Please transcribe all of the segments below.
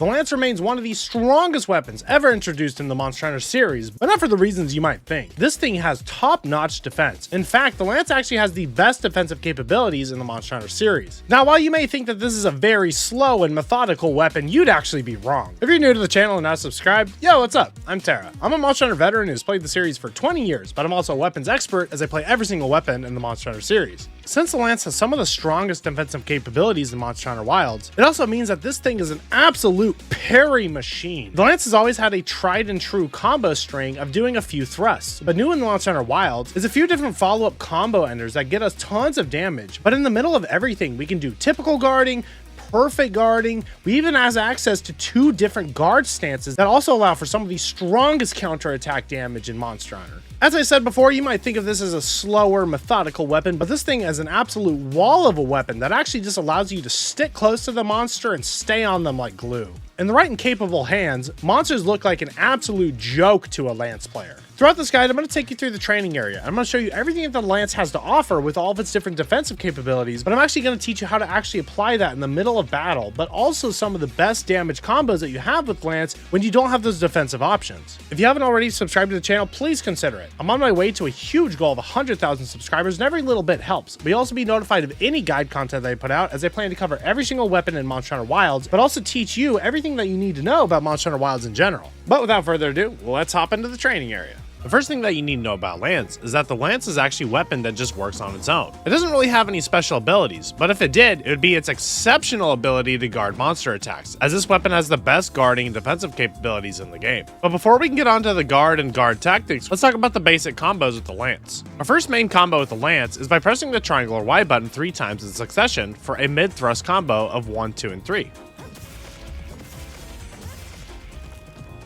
The lance remains one of the strongest weapons ever introduced in the Monster Hunter series, but not for the reasons you might think. This thing has top-notch defense. In fact, the lance actually has the best defensive capabilities in the Monster Hunter series. Now, while you may think that this is a very slow and methodical weapon, you'd actually be wrong. If you're new to the channel and not subscribed, yo, what's up? I'm Tara. I'm a Monster Hunter veteran who's played the series for 20 years, but I'm also a weapons expert as I play every single weapon in the Monster Hunter series. Since the lance has some of the strongest defensive capabilities in Monster Hunter Wilds, it also means that this thing is an absolute parry machine. The lance has always had a tried and true combo string of doing a few thrusts, but new in the Monster Hunter Wilds is a few different follow-up combo enders that get us tons of damage, but in the middle of everything we can do typical guarding, perfect guarding. We even has access to 2 different guard stances that also allow for some of the strongest counterattack damage in Monster Hunter. As I said before, you might think of this as a slower, methodical weapon, but this thing is an absolute wall of a weapon that actually just allows you to stick close to the monster and stay on them like glue. In the right and capable hands, monsters look like an absolute joke to a lance player. Throughout this guide, I'm going to take you through the training area. I'm going to show you everything that the lance has to offer with all of its different defensive capabilities, but I'm actually going to teach you how to actually apply that in the middle of battle, but also some of the best damage combos that you have with lance when you don't have those defensive options. If you haven't already subscribed to the channel, please consider it. I'm on my way to a huge goal of 100,000 subscribers, and every little bit helps. But you'll also be notified of any guide content that I put out, as I plan to cover every single weapon in Monster Hunter Wilds, but also teach you everything that you need to know about Monster Hunter Wilds in general. But without further ado, let's hop into the training area. The first thing that you need to know about lance is that the lance is actually a weapon that just works on its own. It doesn't really have any special abilities, but if it did, it would be its exceptional ability to guard monster attacks, as this weapon has the best guarding and defensive capabilities in the game. But before we can get onto the guard and guard tactics, let's talk about the basic combos with the lance. Our first main combo with the lance is by pressing the triangle or Y button 3 times in succession for a mid-thrust combo of 1, 2, and 3.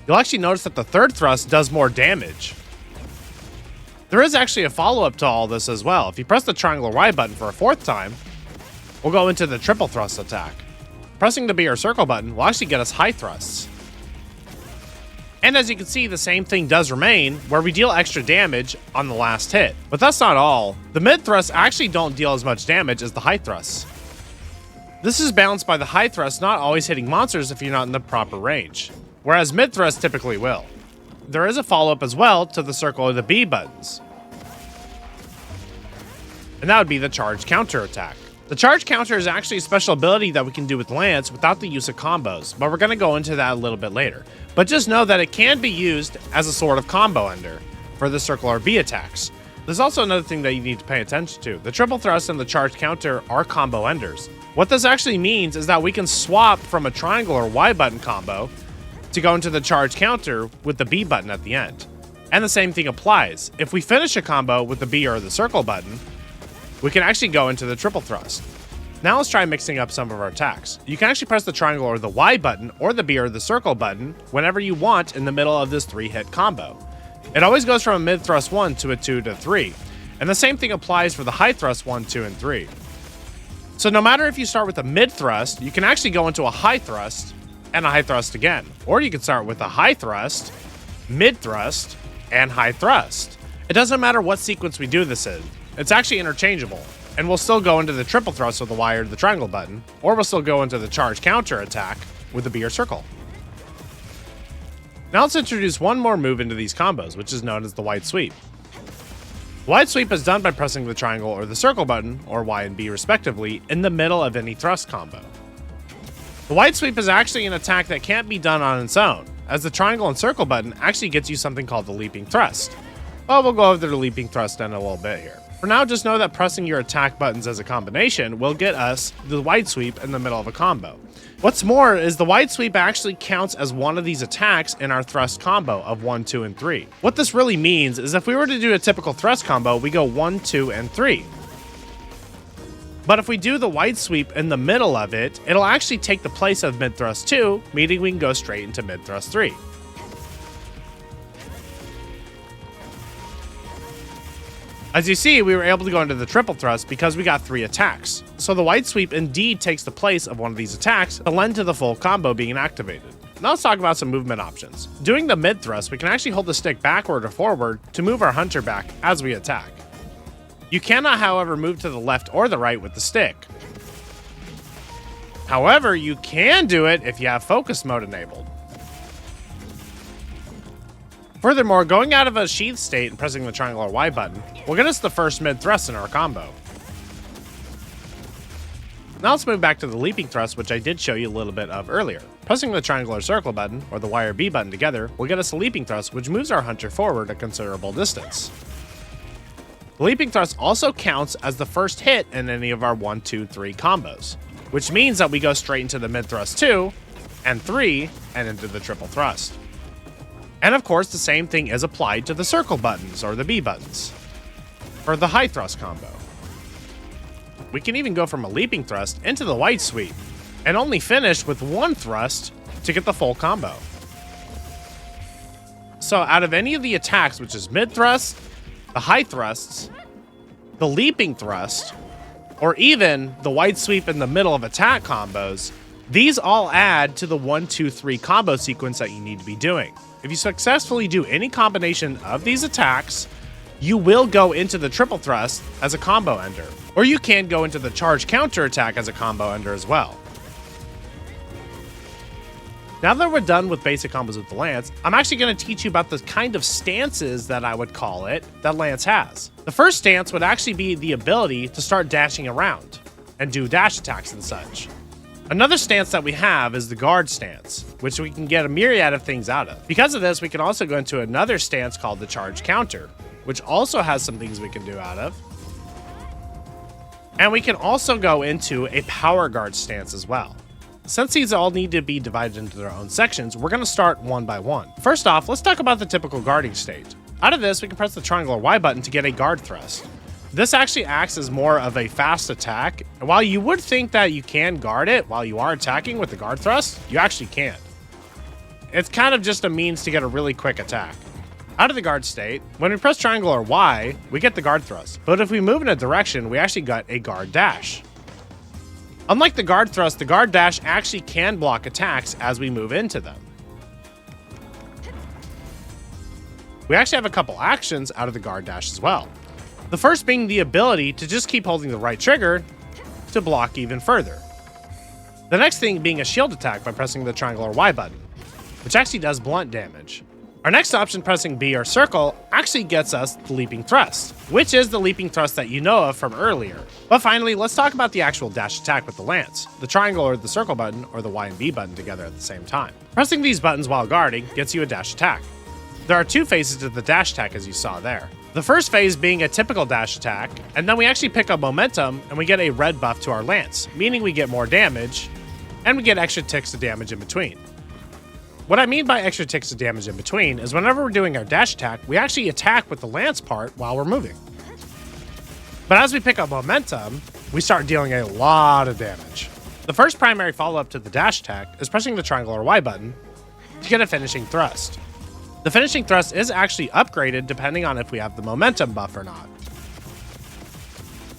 You'll actually notice that the third thrust does more damage. There is actually a follow-up to all this as well. If you press the triangle or Y button for a 4th time, we'll go into the triple thrust attack. Pressing the B or circle button will actually get us high thrusts. And as you can see, the same thing does remain, where we deal extra damage on the last hit. But that's not all. The mid thrusts actually don't deal as much damage as the high thrusts. This is balanced by the high thrust not always hitting monsters if you're not in the proper range, whereas mid thrust typically will. There is a follow-up as well to the circle or the B buttons, and that would be the charge counter attack. The charge counter is actually a special ability that we can do with lance without the use of combos, but we're going to go into that a little bit later. But just know that it can be used as a sort of combo ender for the circle or B attacks. There's also another thing that you need to pay attention to. The triple thrust and the charge counter are combo enders. What this actually means is that we can swap from a triangle or Y button combo to go into the charge counter with the B button at the end. And the same thing applies. If we finish a combo with the B or the circle button, we can actually go into the triple thrust. Now let's try mixing up some of our attacks. You can actually press the triangle or the Y button or the B or the circle button whenever you want in the middle of this 3-hit combo. It always goes from a mid thrust 1 to a 2 to 3. And the same thing applies for the high thrust 1, 2, and 3. So no matter if you start with a mid thrust, you can actually go into a high thrust and a high thrust again. Or you can start with a high thrust, mid thrust, and high thrust. It doesn't matter what sequence we do this in. It's actually interchangeable. And we'll still go into the triple thrust with the Y or the triangle button, or we'll still go into the charge counter attack with the B or circle. Now let's introduce one more move into these combos, which is known as the wide sweep. The wide sweep is done by pressing the triangle or the circle button, or Y and B respectively, in the middle of any thrust combo. The wide sweep is actually an attack that can't be done on its own, as the triangle and circle button actually gets you something called the leaping thrust. Well, we'll go over the leaping thrust in a little bit here. For now, just know that pressing your attack buttons as a combination will get us the wide sweep in the middle of a combo. What's more is the wide sweep actually counts as one of these attacks in our thrust combo of 1, 2, and 3. What this really means is if we were to do a typical thrust combo, we go 1, 2, and 3. But if we do the wide sweep in the middle of it, it'll actually take the place of mid thrust 2, meaning we can go straight into mid thrust 3. As you see, we were able to go into the triple thrust because we got 3 attacks. So the wide sweep indeed takes the place of one of these attacks to lend to the full combo being activated. Now let's talk about some movement options. Doing the mid thrust, we can actually hold the stick backward or forward to move our hunter back as we attack. You cannot, however, move to the left or the right with the stick. However, you can do it if you have focus mode enabled. Furthermore, going out of a sheath state and pressing the triangle or Y button will get us the first mid thrust in our combo. Now let's move back to the leaping thrust, which I did show you a little bit of earlier. Pressing the triangle or circle button, or the Y or B button together, will get us a leaping thrust, which moves our hunter forward a considerable distance. The leaping thrust also counts as the first hit in any of our 1, 2, 3 combos, which means that we go straight into the mid thrust 2, and 3, and into the triple thrust. And of course, the same thing is applied to the circle buttons, or the B buttons, for the high thrust combo. We can even go from a leaping thrust into the wide sweep, and only finish with 1 thrust to get the full combo. So out of any of the attacks, which is mid thrust, the high thrusts, the leaping thrust, or even the wide sweep in the middle of attack combos, these all add to the 1, 2, 3 combo sequence that you need to be doing. If you successfully do any combination of these attacks, you will go into the triple thrust as a combo ender, or you can go into the charge counter attack as a combo ender as well. Now that we're done with basic combos with the Lance, I'm actually going to teach you about the kind of stances that I would call it that Lance has. The first stance would actually be the ability to start dashing around and do dash attacks and such. Another stance that we have is the guard stance, which we can get a myriad of things out of. Because of this, we can also go into another stance called the charge counter, which also has some things we can do out of. And we can also go into a power guard stance as well. Since these all need to be divided into their own sections, we're going to start one by one. First off, let's talk about the typical guarding state. Out of this, we can press the triangle or Y button to get a guard thrust. This actually acts as more of a fast attack, and while you would think that you can guard it while you are attacking with the guard thrust, you actually can't. It's kind of just a means to get a really quick attack. Out of the guard state, when we press triangle or Y, we get the guard thrust, but if we move in a direction, we actually got a guard dash. Unlike the guard thrust, the guard dash actually can block attacks as we move into them. We actually have a couple actions out of the guard dash as well. The first being the ability to just keep holding the right trigger to block even further. The next thing being a shield attack by pressing the triangle or Y button, which actually does blunt damage. Our next option, pressing B or circle, actually gets us the leaping thrust, which is the leaping thrust that you know of from earlier. But finally, let's talk about the actual dash attack with the Lance, the triangle or the circle button, or the Y and B button together at the same time. Pressing these buttons while guarding gets you a dash attack. There are 2 phases to the dash attack as you saw there. The first phase being a typical dash attack, and then we actually pick up momentum and we get a red buff to our Lance, meaning we get more damage, and we get extra ticks of damage in between. What I mean by extra ticks of damage in between is whenever we're doing our dash attack, we actually attack with the Lance part while we're moving. But as we pick up momentum, we start dealing a lot of damage. The first primary follow-up to the dash attack is pressing the triangle or Y button to get a finishing thrust. The finishing thrust is actually upgraded depending on if we have the momentum buff or not.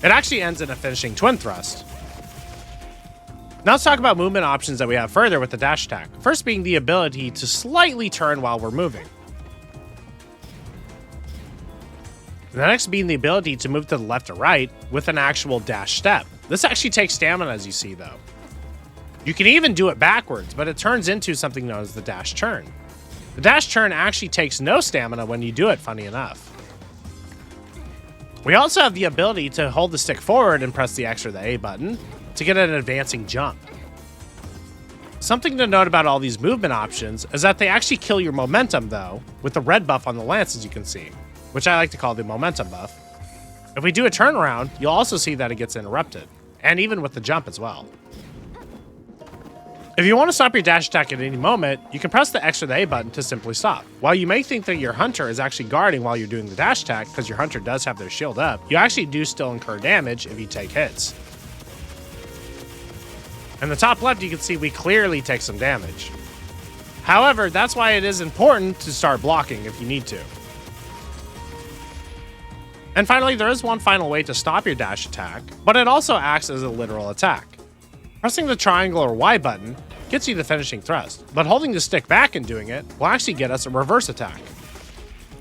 It actually ends in a finishing twin thrust. Now let's talk about movement options that we have further with the dash attack. First being the ability to slightly turn while we're moving. The next being the ability to move to the left or right with an actual dash step. This actually takes stamina, as you see though. You can even do it backwards, but it turns into something known as the dash turn. The dash turn actually takes no stamina when you do it, funny enough. We also have the ability to hold the stick forward and press the X or the A button to get an advancing jump. Something to note about all these movement options is that they actually kill your momentum though, with the red buff on the Lance as you can see, which I like to call the momentum buff. If we do a turnaround, you'll also see that it gets interrupted, and even with the jump as well. If you want to stop your dash attack at any moment, you can press the X or the A button to simply stop. While you may think that your hunter is actually guarding while you're doing the dash attack because your hunter does have their shield up, you actually do still incur damage if you take hits. In the top left, you can see we clearly take some damage. However, that's why it is important to start blocking if you need to. And finally, there is one final way to stop your dash attack, but it also acts as a literal attack. Pressing the triangle or Y button gets you the finishing thrust, but holding the stick back and doing it will actually get us a reverse attack.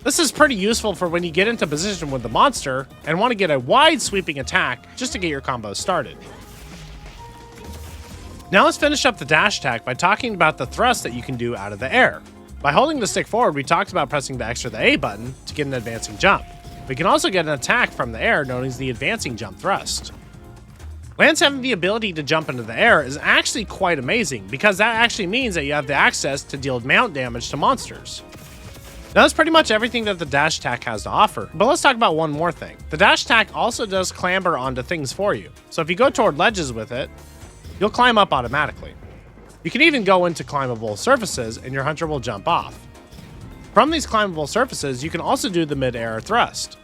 This is pretty useful for when you get into position with the monster and want to get a wide sweeping attack just to get your combo started. Now let's finish up the dash attack by talking about the thrust that you can do out of the air. By holding the stick forward, we talked about pressing the X or the A button to get an advancing jump. We can also get an attack from the air known as the advancing jump thrust. Lance having the ability to jump into the air is actually quite amazing because that actually means that you have the access to deal mount damage to monsters. Now that's pretty much everything that the dash attack has to offer, but let's talk about one more thing. The dash attack also does clamber onto things for you, so if you go toward ledges with it, you'll climb up automatically. You can even go into climbable surfaces and your hunter will jump off. From these climbable surfaces, you can also do the mid-air thrust.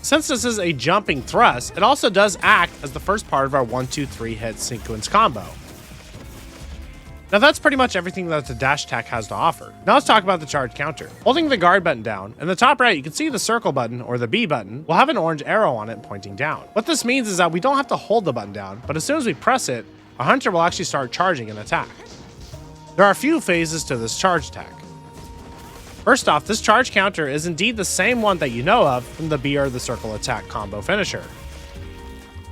Since this is a jumping thrust, it also does act as the first part of our 1-2-3 hit sequence combo. Now that's pretty much everything that the dash attack has to offer. Now let's talk about the charge counter. Holding the guard button down, in the top right you can see the circle button, or the B button, will have an orange arrow on it pointing down. What this means is that we don't have to hold the button down, but as soon as we press it, our hunter will actually start charging an attack. There are a few phases to this charge attack. First off, this charge counter is indeed the same one that you know of from the B or the circle attack combo finisher.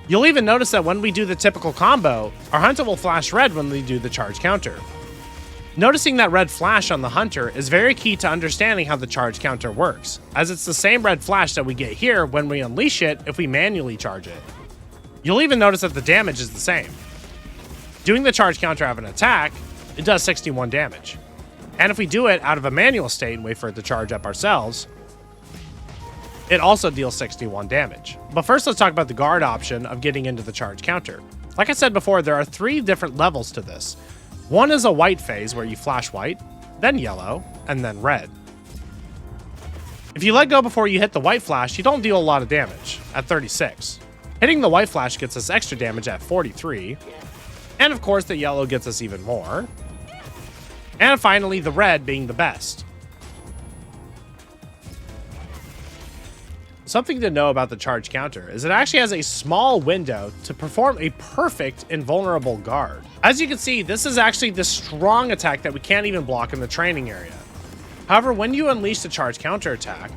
You'll even notice that when we do the typical combo, our hunter will flash red when we do the charge counter. Noticing that red flash on the hunter is very key to understanding how the charge counter works, as it's the same red flash that we get here when we unleash it if we manually charge it. You'll even notice that the damage is the same. Doing the charge counter out of an attack, it does 61 damage. And if we do it out of a manual state and wait for it to charge up ourselves, it also deals 61 damage. But first let's talk about the guard option of getting into the charge counter. Like I said before, there are 3 different levels to this. One is a white phase where you flash white, then yellow, and then red. If you let go before you hit the white flash, you don't deal a lot of damage at 36. Hitting the white flash gets us extra damage at 43. And of course the yellow gets us even more. And finally the red being the best. Something to know about the charge counter is it actually has a small window to perform a perfect invulnerable guard. As you can see, this is actually the strong attack that we can't even block in the training area. However, when you unleash the charge counter attack,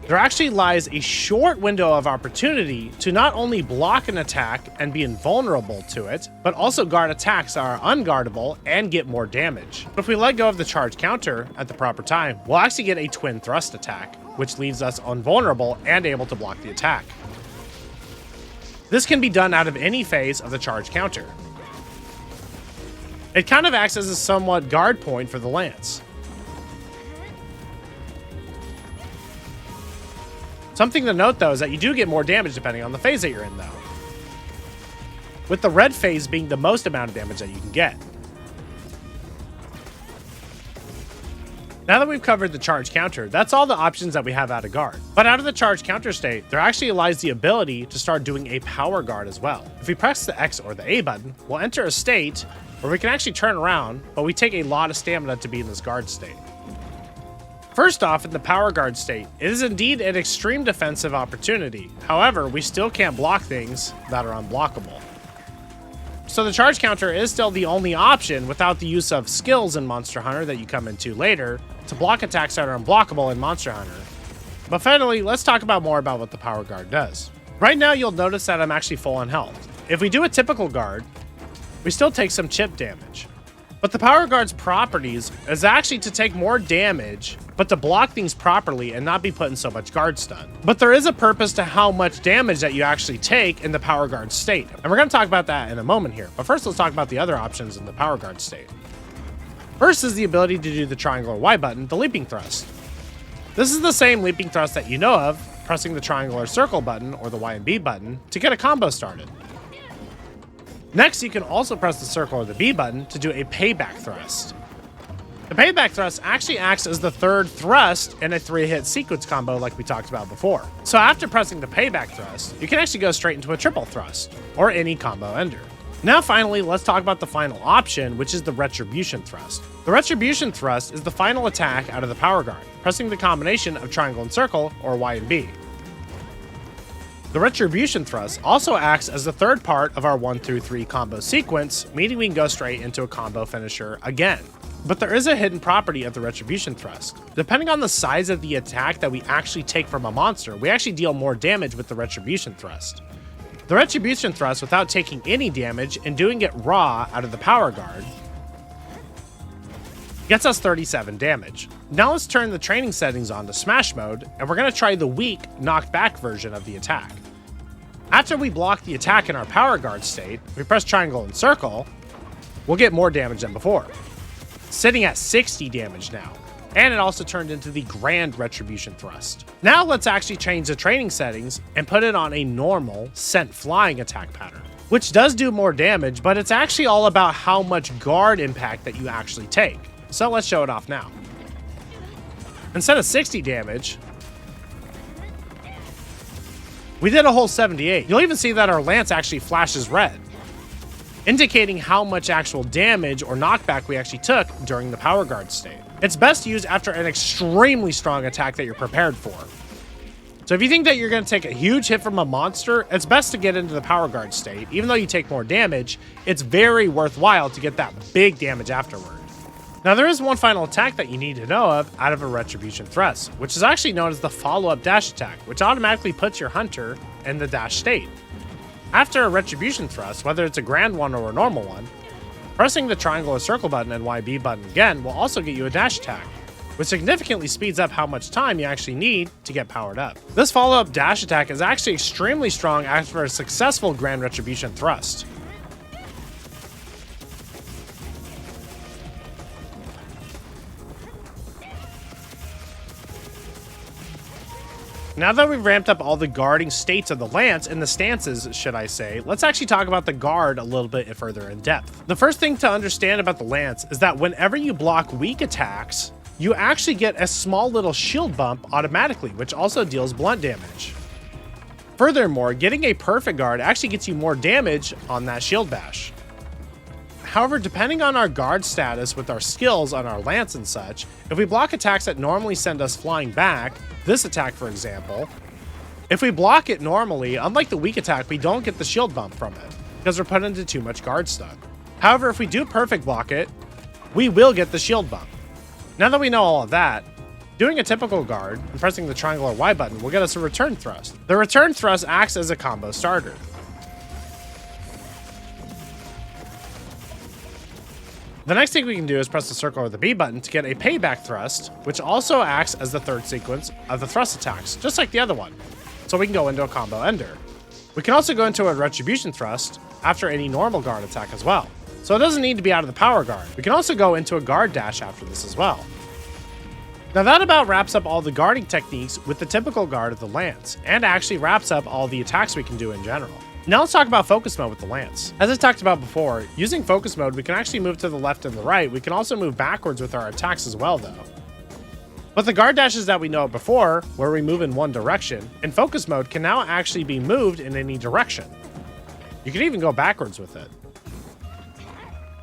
there actually lies a short window of opportunity to not only block an attack and be invulnerable to it, but also guard attacks that are unguardable and get more damage. But if we let go of the charge counter at the proper time, we'll actually get a twin thrust attack, which leaves us invulnerable and able to block the attack. This can be done out of any phase of the charge counter. It kind of acts as a somewhat guard point for the lance. Something to note though is that you do get more damage depending on the phase that you're in though, with the red phase being the most amount of damage that you can get. Now that we've covered the charge counter, that's all the options that we have out of guard. But out of the charge counter state, there actually lies the ability to start doing a power guard as well. If we press the X or the A button, we'll enter a state where we can actually turn around, but we take a lot of stamina to be in this guard state. First off, in the power guard state, it is indeed an extreme defensive opportunity. However, we still can't block things that are unblockable. So the charge counter is still the only option without the use of skills in Monster Hunter that you come into later to block attacks that are unblockable in Monster Hunter. But finally, let's talk about more about what the power guard does. Right now, you'll notice that I'm actually full on health. If we do a typical guard, we still take some chip damage. But the power guard's properties is actually to take more damage, but to block things properly and not be put in so much guard stun. But there is a purpose to how much damage that you actually take in the power guard state. And we're going to talk about that in a moment here. But first, let's talk about the other options in the power guard state. First is the ability to do the triangle or Y button, the leaping thrust. This is the same leaping thrust that you know of, pressing the triangle or circle button or the Y and B button to get a combo started. Next, you can also press the circle or the B button to do a payback thrust. The payback thrust actually acts as the third thrust in a 3-hit sequence combo like we talked about before. So after pressing the payback thrust, you can actually go straight into a triple thrust, or any combo ender. Now finally, let's talk about the final option, which is the retribution thrust. The retribution thrust is the final attack out of the power guard, pressing the combination of triangle and circle, or Y and B. The retribution thrust also acts as the third part of our 1-3 combo sequence, meaning we can go straight into a combo finisher again. But there is a hidden property of the retribution thrust. Depending on the size of the attack that we actually take from a monster, we actually deal more damage with the retribution thrust. The Retribution Thrust without taking any damage and doing it raw out of the Power Guard gets us 37 damage. Now let's turn the training settings on to Smash Mode, and we're going to try the weak, knocked back version of the attack. After we block the attack in our Power Guard state, we press triangle and circle, we'll get more damage than before. Sitting at 60 damage now. And it also turned into the Grand Retribution Thrust. Now let's actually change the training settings and put it on a normal sent flying attack pattern, which does do more damage, but it's actually all about how much guard impact that you actually take. So let's show it off now. Instead of 60 damage, we did a whole 78. You'll even see that our lance actually flashes red, indicating how much actual damage or knockback we actually took during the Power Guard state. It's best used after an extremely strong attack that you're prepared for. So if you think that you're going to take a huge hit from a monster, it's best to get into the Power Guard state. Even though you take more damage, it's very worthwhile to get that big damage afterward. Now there is one final attack that you need to know of out of a Retribution Thrust, which is actually known as the follow-up dash attack, which automatically puts your hunter in the dash state. After a Retribution Thrust, whether it's a grand one or a normal one, pressing the triangle or circle button and YB button again will also get you a dash attack, which significantly speeds up how much time you actually need to get powered up. This follow-up dash attack is actually extremely strong after a successful Grand Retribution Thrust. Now that we've ramped up all the guarding states of the lance, and the stances, should I say, let's actually talk about the guard a little bit further in depth. The first thing to understand about the lance is that whenever you block weak attacks, you actually get a small little shield bump automatically, which also deals blunt damage. Furthermore, getting a perfect guard actually gets you more damage on that shield bash. However, depending on our guard status with our skills on our lance and such, if we block attacks that normally send us flying back, this attack for example, if we block it normally, unlike the weak attack, we don't get the shield bump from it, because we're put into too much guard stun. However, if we do perfect block it, we will get the shield bump. Now that we know all of that, doing a typical guard and pressing the triangle or Y button will get us a return thrust. The return thrust acts as a combo starter. The next thing we can do is press the circle or the B button to get a payback thrust, which also acts as the third sequence of the thrust attacks, just like the other one. So we can go into a combo ender. We can also go into a retribution thrust after any normal guard attack as well. So it doesn't need to be out of the power guard. We can also go into a guard dash after this as well. Now that about wraps up all the guarding techniques with the typical guard of the lance, and actually wraps up all the attacks we can do in general. Now let's talk about focus mode with the lance. As I talked about before, using focus mode, we can actually move to the left and the right. We can also move backwards with our attacks as well though. But the guard dashes that we know before, where we move in one direction, in focus mode can now actually be moved in any direction. You can even go backwards with it.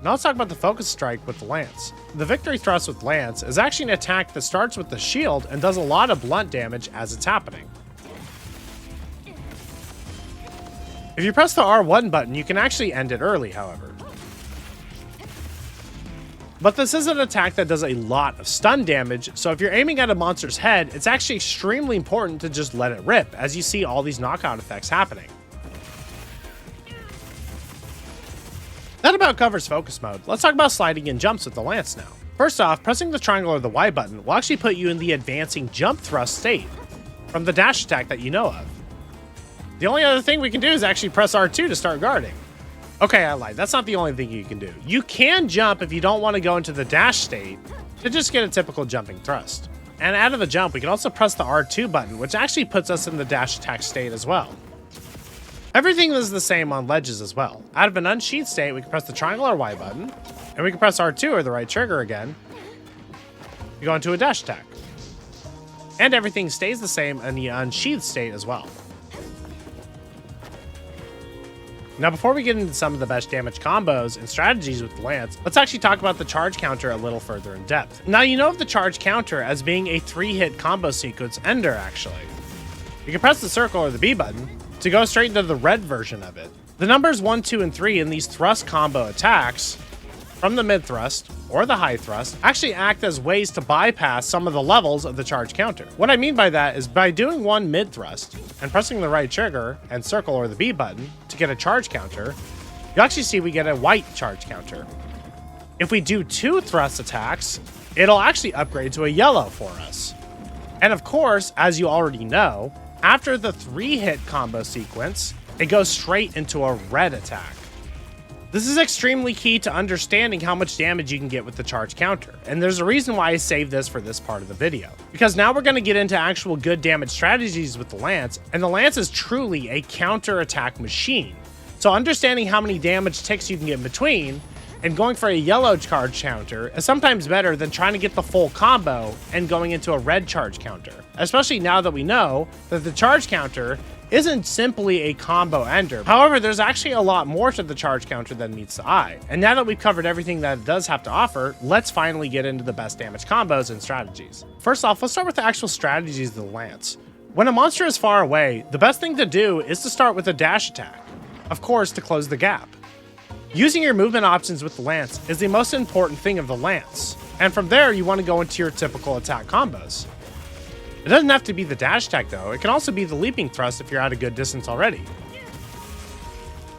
Now let's talk about the focus strike with the lance. The victory thrust with lance is actually an attack that starts with the shield and does a lot of blunt damage as it's happening. If you press the R1 button, you can actually end it early, however. But this is an attack that does a lot of stun damage, so if you're aiming at a monster's head, it's actually extremely important to just let it rip, as you see all these knockout effects happening. That about covers focus mode. Let's talk about sliding in jumps with the lance now. First off, pressing the triangle or the Y button will actually put you in the advancing jump thrust state from the dash attack that you know of. The only other thing we can do is actually press R2 to start guarding. Okay, I lied. That's not the only thing you can do. You can jump if you don't want to go into the dash state to just get a typical jumping thrust. And out of the jump, we can also press the R2 button, which actually puts us in the dash attack state as well. Everything is the same on ledges as well. Out of an unsheathed state, we can press the triangle or Y button, and we can press R2 or the right trigger again to go into a dash attack. And everything stays the same in the unsheathed state as well. Now, before we get into some of the best damage combos and strategies with the lance, let's actually talk about the charge counter a little further in depth. Now, you know of the charge counter as being a 3-hit combo sequence ender, actually. You can press the circle or the B button to go straight into the red version of it. The numbers 1, 2, and 3 in these thrust combo attacks from the mid thrust or the high thrust actually act as ways to bypass some of the levels of the charge counter. What I mean by that is by doing one mid thrust and pressing the right trigger and circle or the B button to get a charge counter, you actually see we get a white charge counter. If we do 2 thrust attacks, it'll actually upgrade to a yellow for us. And of course, as you already know, after the 3-hit combo sequence, it goes straight into a red attack. This is extremely key to understanding how much damage you can get with the charge counter, and there's a reason why I saved this for this part of the video. Because now we're going to get into actual good damage strategies with the Lance, and the Lance is truly a counter attack machine. So understanding how many damage ticks you can get in between, and going for a yellow charge counter is sometimes better than trying to get the full combo and going into a red charge counter. Especially now that we know that the charge counter isn't simply a combo ender. However, there's actually a lot more to the charge counter than meets the eye. And now that we've covered everything that it does have to offer, let's finally get into the best damage combos and strategies. First off, let's start with the actual strategies of the Lance. When a monster is far away, the best thing to do is to start with a dash attack. Of course, to close the gap. Using your movement options with the Lance is the most important thing of the Lance. And from there, you want to go into your typical attack combos. It doesn't have to be the dash attack though, it can also be the leaping thrust if you're at a good distance already.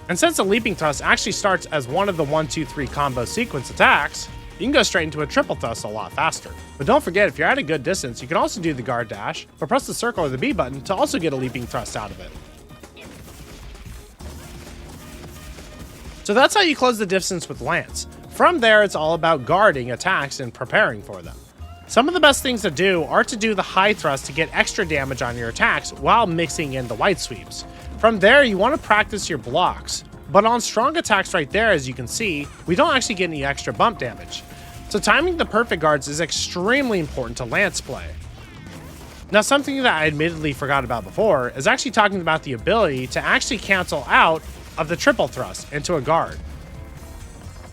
And since the leaping thrust actually starts as one of the 1, 2, 3 combo sequence attacks, you can go straight into a triple thrust a lot faster. But don't forget, if you're at a good distance, you can also do the guard dash, or press the circle or the B button to also get a leaping thrust out of it. So that's how you close the distance with Lance. From there, it's all about guarding attacks and preparing for them. Some of the best things to do are to do the high thrust to get extra damage on your attacks while mixing in the white sweeps. From there, you want to practice your blocks, but on strong attacks right there, as you can see, we don't actually get any extra bump damage. So timing the perfect guards is extremely important to Lance play. Now, something that I admittedly forgot about before is actually talking about the ability to actually cancel out of the triple thrust into a guard.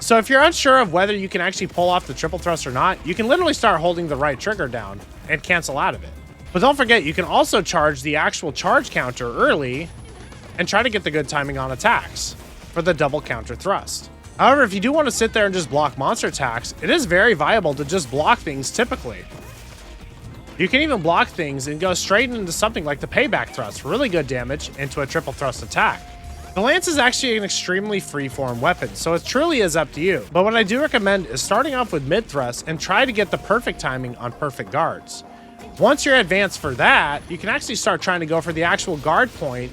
So if you're unsure of whether you can actually pull off the triple thrust or not, you can literally start holding the right trigger down and cancel out of it. But don't forget, you can also charge the actual charge counter early and try to get the good timing on attacks for the double counter thrust. However, if you do want to sit there and just block monster attacks, it is very viable to just block things typically. You can even block things and go straight into something like the payback thrust for really good damage into a triple thrust attack. The Lance is actually an extremely freeform weapon, so it truly is up to you. But what I do recommend is starting off with mid thrust and try to get the perfect timing on perfect guards. Once you're advanced for that, you can actually start trying to go for the actual guard point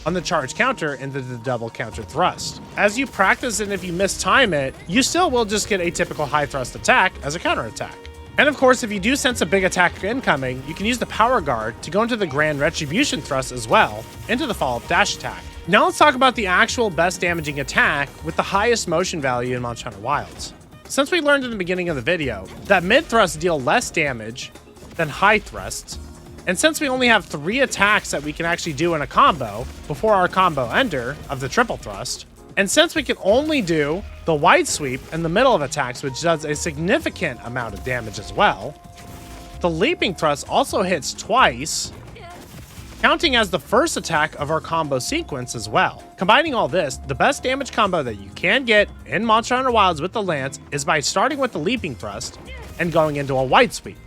on the charge counter into the double counter thrust. As you practice and if you mistime it, you still will just get a typical high thrust attack as a counter attack. And of course, if you do sense a big attack incoming, you can use the power guard to go into the grand retribution thrust as well, into the follow-up dash attack. Now let's talk about the actual best damaging attack with the highest motion value in Monster Hunter Wilds. Since we learned in the beginning of the video that mid thrusts deal less damage than high thrusts, and since we only have 3 attacks that we can actually do in a combo before our combo ender of the triple thrust, and since we can only do the wide sweep in the middle of attacks, which does a significant amount of damage as well, the leaping thrust also hits twice, counting as the first attack of our combo sequence as well. Combining all this, the best damage combo that you can get in Monster Hunter Wilds with the Lance is by starting with the leaping thrust and going into a wide sweep.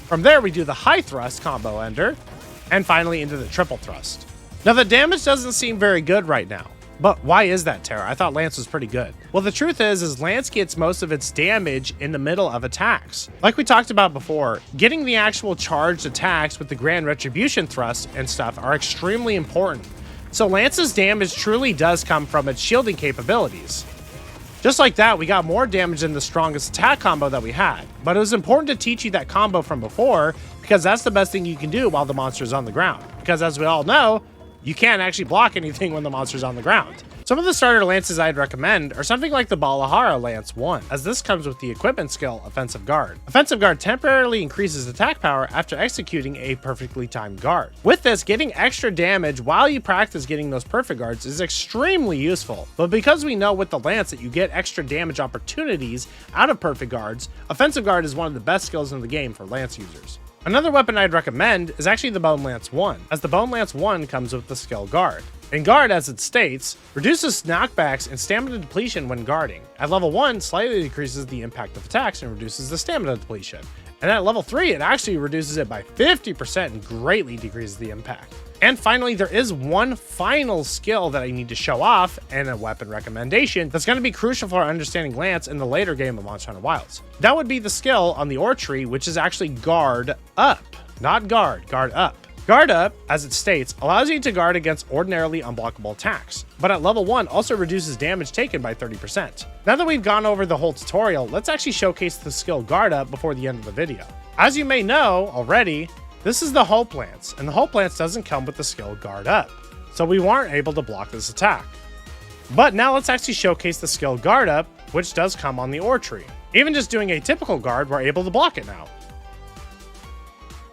From there, we do the high thrust combo ender, and finally into the triple thrust. Now, the damage doesn't seem very good right now. But why is that, Tara? I thought Lance was pretty good. Well, the truth is Lance gets most of its damage in the middle of attacks. Like we talked about before, getting the actual charged attacks with the grand retribution thrust and stuff are extremely important. So Lance's damage truly does come from its shielding capabilities. Just like that, we got more damage than the strongest attack combo that we had. But it was important to teach you that combo from before, because that's the best thing you can do while the monster's on the ground. Because as we all know, you can't actually block anything when the monster's on the ground. Some of the starter lances I'd recommend are something like the Balahara Lance 1, as this comes with the equipment skill Offensive Guard. Offensive Guard temporarily increases attack power after executing a perfectly timed guard. With this, getting extra damage while you practice getting those perfect guards is extremely useful, but because we know with the Lance that you get extra damage opportunities out of perfect guards, Offensive Guard is one of the best skills in the game for Lance users. Another weapon I'd recommend is actually the Bone Lance 1, as the Bone Lance 1 comes with the skill Guard. And Guard, as it states, reduces knockbacks and stamina depletion when guarding. At level 1, slightly decreases the impact of attacks and reduces the stamina depletion. And at level 3, it actually reduces it by 50% and greatly decreases the impact. And finally, there is one final skill that I need to show off and a weapon recommendation that's going to be crucial for understanding Lance in the later game of Monster Hunter Wilds. That would be the skill on the ore tree, which is actually Guard Up. Not Guard, Guard Up. Guard Up, as it states, allows you to guard against ordinarily unblockable attacks, but at level 1 also reduces damage taken by 30%. Now that we've gone over the whole tutorial, let's actually showcase the skill Guard Up before the end of the video. As you may know already, this is the Hope Lance, and the Hope Lance doesn't come with the skill Guard Up, so we weren't able to block this attack. But now let's actually showcase the skill Guard Up, which does come on the ore tree. Even just doing a typical guard, we're able to block it now.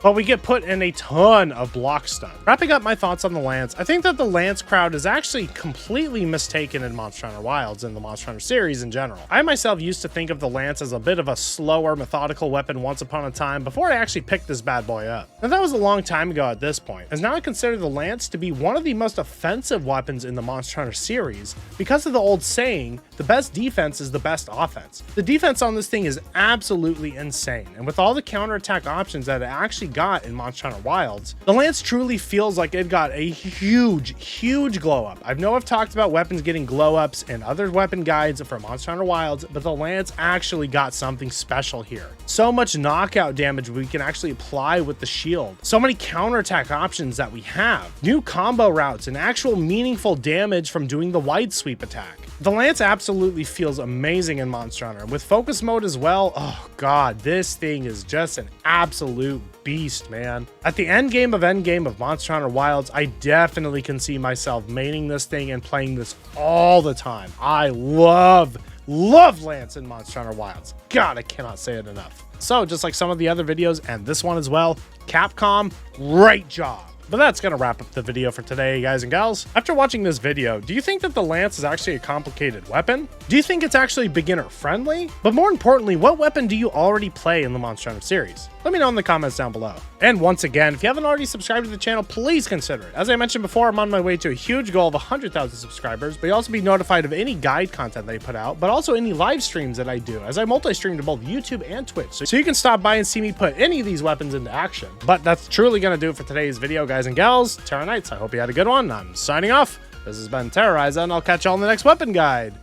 But we get put in a ton of block stun. Wrapping up my thoughts on the Lance, I think that the Lance crowd is actually completely mistaken in Monster Hunter Wilds and the Monster Hunter series in general. I myself used to think of the Lance as a bit of a slower, methodical weapon once upon a time before I actually picked this bad boy up. Now that was a long time ago at this point, as now I consider the Lance to be one of the most offensive weapons in the Monster Hunter series because of the old saying, the best defense is the best offense. The defense on this thing is absolutely insane, and with all the counterattack options that it actually got in Monster Hunter Wilds, the Lance truly feels like it got a huge glow up. I know I've talked about weapons getting glow ups in other weapon guides for Monster Hunter Wilds, but the Lance actually got something special here. So much knockout damage we can actually apply with the shield. So many counterattack options that we have. New combo routes and actual meaningful damage from doing the wide sweep attack. The Lance absolutely feels amazing in Monster Hunter. With focus mode as well, oh god, this thing is just an absolute beast, man. At the endgame of Monster Hunter Wilds, I definitely can see myself maining this thing and playing this all the time. I love Lance in Monster Hunter Wilds. God, I cannot say it enough. So, just like some of the other videos and this one as well, Capcom, great job. But that's going to wrap up the video for today, guys and gals. After watching this video, do you think that the Lance is actually a complicated weapon? Do you think it's actually beginner friendly? But more importantly, what weapon do you already play in the Monster Hunter series? Let me know in the comments down below. And once again, if you haven't already subscribed to the channel, please consider it. As I mentioned before, I'm on my way to a huge goal of 100,000 subscribers, but you'll also be notified of any guide content that I put out, but also any live streams that I do, as I multi-stream to both YouTube and Twitch. So you can stop by and see me put any of these weapons into action. But that's truly going to do it for today's video, guys and gals. Terra Knights, I hope you had a good one. I'm signing off. This has been Terrorizer, and I'll catch y'all in the next weapon guide.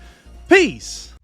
Peace!